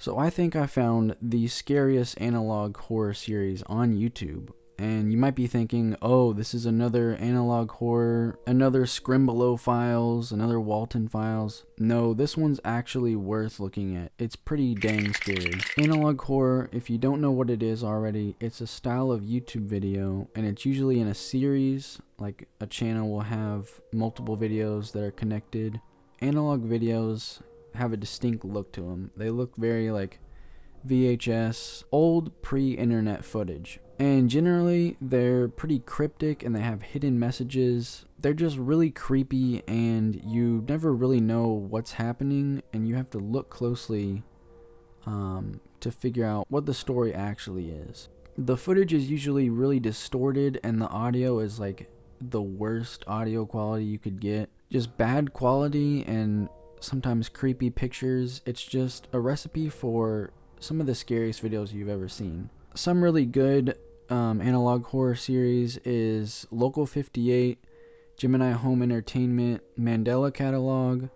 So I think I found the scariest analog horror series on YouTube. And you might be thinking, oh, this is another analog horror, another Scrimblow Files, another Walton Files. No, this one's actually worth looking at. It's pretty dang scary. Analog horror, if you don't know what it is already, it's a style of YouTube video, and it's usually in a series. Like a channel will have multiple videos that are connected. Analog videos have a distinct look to them. They look very like VHS, old pre-internet footage. And generally, they're pretty cryptic and they have hidden messages. They're just really creepy and you never really know what's happening, and you have to look closely to figure out what the story actually is. The footage is usually really distorted and the audio is like the worst audio quality you could get. Just bad quality and sometimes creepy pictures. It's just a recipe for some of the scariest videos you've ever seen. Some really good analog horror series is Local 58, Gemini Home Entertainment, Mandela Catalog,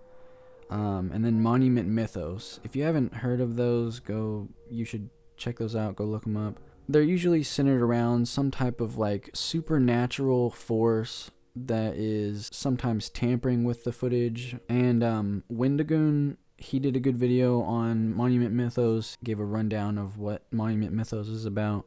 and then Monument Mythos. If you haven't heard of those, you should check those out, go look them up. They're usually centered around some type of like supernatural force that is sometimes tampering with the footage. And Wendigoon, he did a good video on Monument Mythos, gave a rundown of what Monument Mythos is about.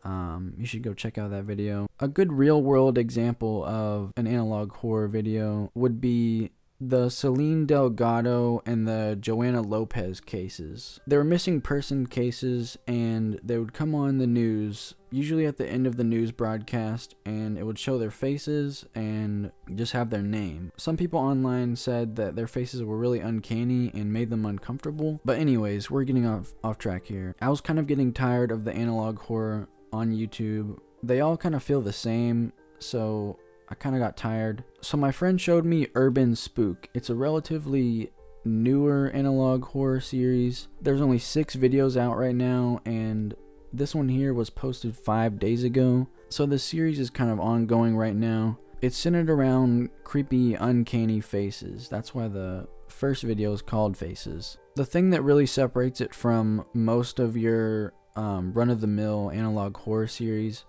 You should go check out that video. A good real world example of an analog horror video would be the Celine Delgado and the Joanna Lopez cases. They were missing person cases and they would come on the news, usually at the end of the news broadcast, and it would show their faces and just have their name. Some people online said that their faces were really uncanny and made them uncomfortable. But anyways, we're getting off track here. I was kind of getting tired of the analog horror on YouTube. They all kind of feel the same, so I kind of got tired. So my friend showed me Urban Spook. It's a relatively newer analog horror series. There's only 6 videos out right now, and this one here was posted 5 days ago. So the series is kind of ongoing right now. It's centered around creepy, uncanny faces. That's why the first video is called Faces. The thing that really separates it from most of your run-of-the-mill analog horror series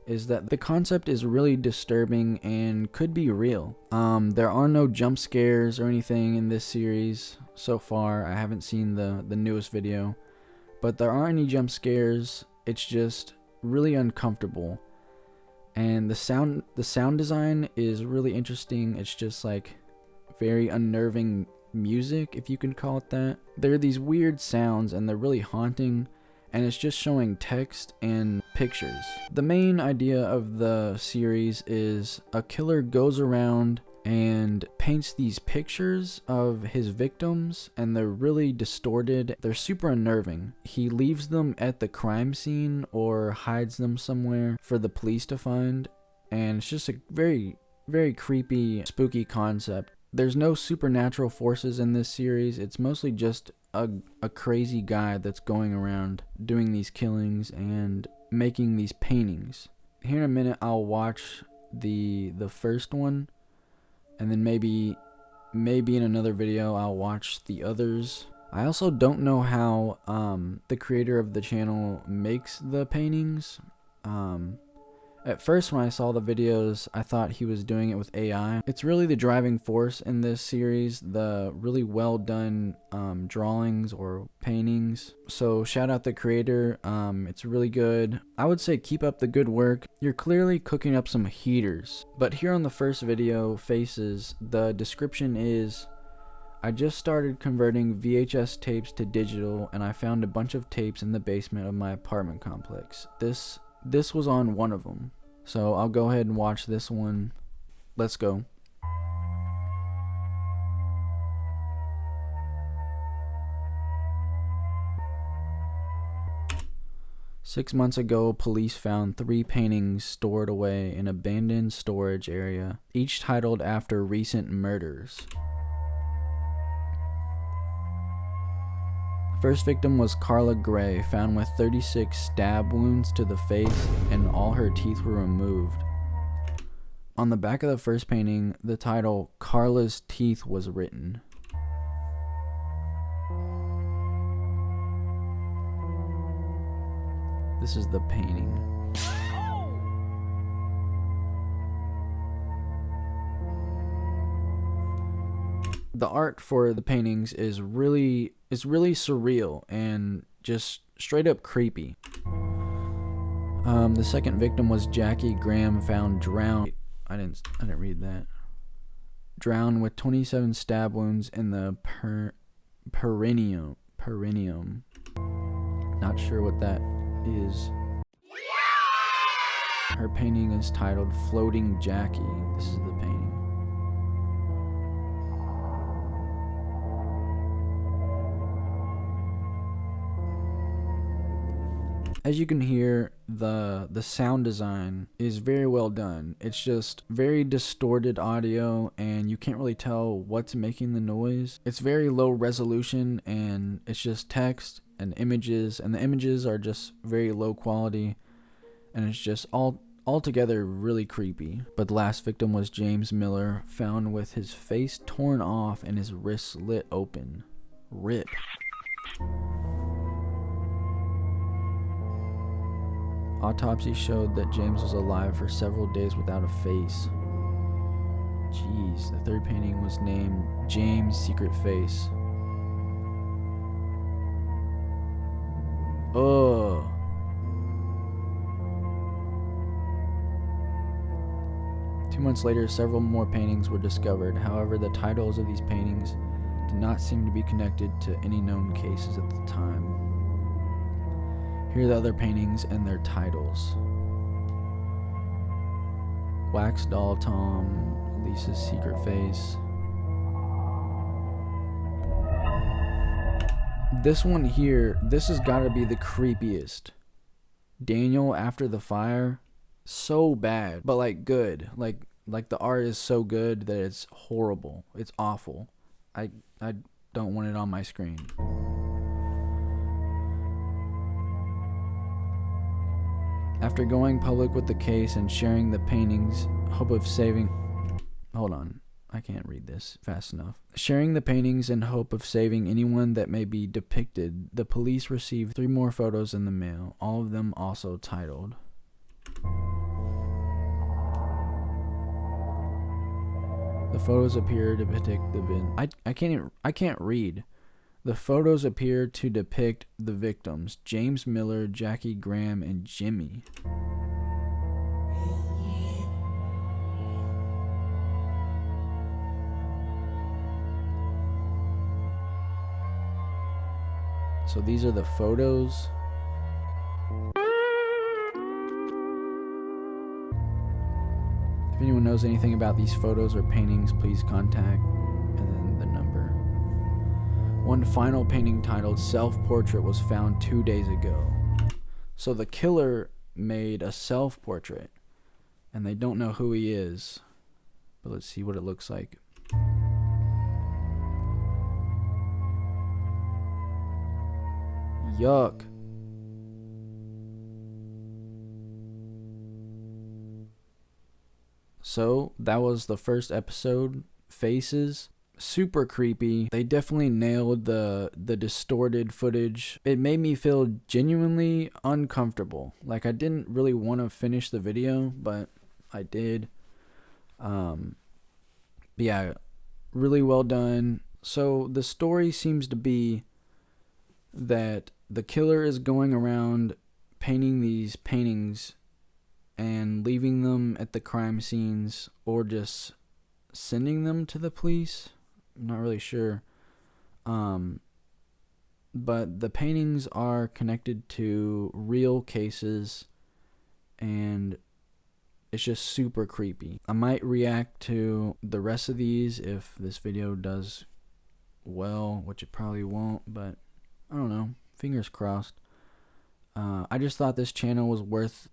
is that the concept is really disturbing and could be real. There are no jump scares or anything in this series so far. I haven't seen the newest video, but there aren't any jump scares. It's just really uncomfortable, and the sound design is really interesting. It's just like very unnerving music, if you can call it that. There are these weird sounds and they're really haunting, and it's just showing text and pictures. The main idea of the series is a killer goes around and paints these pictures of his victims, and they're really distorted. They're super unnerving. He leaves them at the crime scene or hides them somewhere for the police to find, and it's just a very, very creepy, spooky concept. There's no supernatural forces in this series. It's mostly just a crazy guy that's going around doing these killings and making these paintings. Here in a minute I'll watch the first one, and then maybe in another video I'll watch the others. I also don't know how the creator of the channel makes the paintings. At first when I saw the videos, I thought he was doing it with AI. It's really the driving force in this series, the really well done drawings or paintings. So shout out the creator, it's really good. I would say keep up the good work. You're clearly cooking up some heaters. But here on the first video, Faces, the description is, I just started converting VHS tapes to digital and I found a bunch of tapes in the basement of my apartment complex. This was on one of them. So I'll go ahead and watch this one. Let's go. Six months ago, police found 3 paintings stored away in an abandoned storage area, each titled after recent murders. First victim was Carla Gray, found with 36 stab wounds to the face and all her teeth were removed. On the back of the first painting, the title Carla's Teeth was written. This is the painting. The art for the paintings is really surreal and just straight up creepy. The second victim was Jackie Graham, found drowned. I didn't read that. Drowned with 27 stab wounds in the perineum. Not sure what that is. Her painting is titled Floating Jackie. This is the painting. As you can hear, the sound design is very well done. It's just very distorted audio, and you can't really tell what's making the noise. It's very low resolution, and it's just text and images, and the images are just very low quality, and it's just altogether really creepy. But the last victim was James Miller, found with his face torn off and his wrists slit open. RIP. Autopsy showed that James was alive for several days without a face. Jeez, the third painting was named James' Secret Face. Ugh. Two months later, several more paintings were discovered. However, the titles of these paintings did not seem to be connected to any known cases at the time. Here are the other paintings and their titles. Wax Doll Tom, Lisa's Secret Face. This one here, this has got to be the creepiest. Daniel After the Fire, so bad, but like good. Like the art is so good that it's horrible. It's awful. I don't want it on my screen. After going public with the case and sharing the paintings, hope of saving... Hold on, I can't read this fast enough. Sharing the paintings in hope of saving anyone that may be depicted, the police received 3 more photos in the mail, all of them also titled. The photos appear to depict the I can't read. The photos appear to depict the victims, James Miller, Jackie Graham, and Jimmy. So these are the photos. If anyone knows anything about these photos or paintings, please contact, and then the number. One final painting titled Self-Portrait was found 2 days ago. So the killer made a self-portrait, and they don't know who he is. But let's see what it looks like. Yuck. So that was the first episode, Faces. Super creepy. They definitely nailed the distorted footage. It made me feel genuinely uncomfortable. Like I didn't really want to finish the video, but I did. Yeah, really well done. So the story seems to be that the killer is going around painting these paintings and leaving them at the crime scenes, or just sending them to the police. I'm not really sure. But the paintings are connected to real cases, and it's just super creepy. I might react to the rest of these if this video does well, which it probably won't, but I don't know. Fingers crossed. I just thought this channel was worth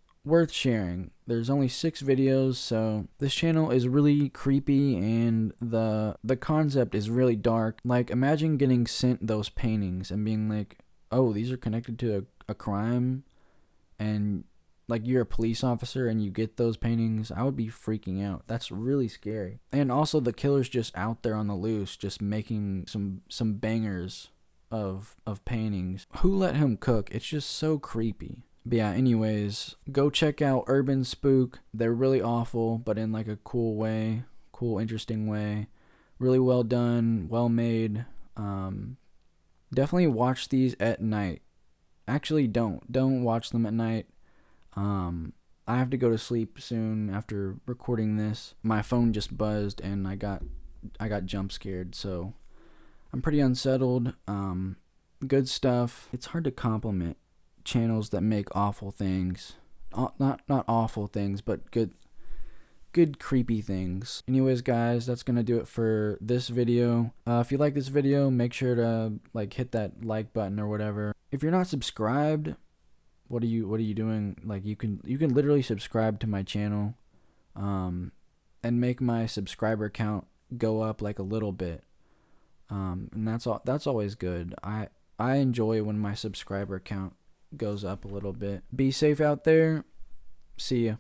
sharing. There's only 6 videos, so this channel is really creepy, and the concept is really dark. Like, imagine getting sent those paintings and being like, oh, these are connected to a crime, and like you're a police officer and you get those paintings. I would be freaking out. That's really scary. And also the killer's just out there on the loose, just making some bangers of paintings. Who let him cook? It's just so creepy. But yeah, anyways, go check out Urban Spook. They're really awful, but in like a cool way, cool, interesting way. Really well done, well made. Definitely watch these at night. Actually, don't watch them at night. I have to go to sleep soon after recording this. My phone just buzzed and I got jump scared, so I'm pretty unsettled. Good stuff. It's hard to compliment channels that make awful things. Not awful things, but good creepy things. Anyways, guys, that's gonna do it for this video. If you like this video, make sure to like hit that like button or whatever. If you're not subscribed, what are you doing? Like you can literally subscribe to my channel, and make my subscriber count go up like a little bit. And that's always good. I enjoy when my subscriber count goes up a little bit. Be safe out there. See ya.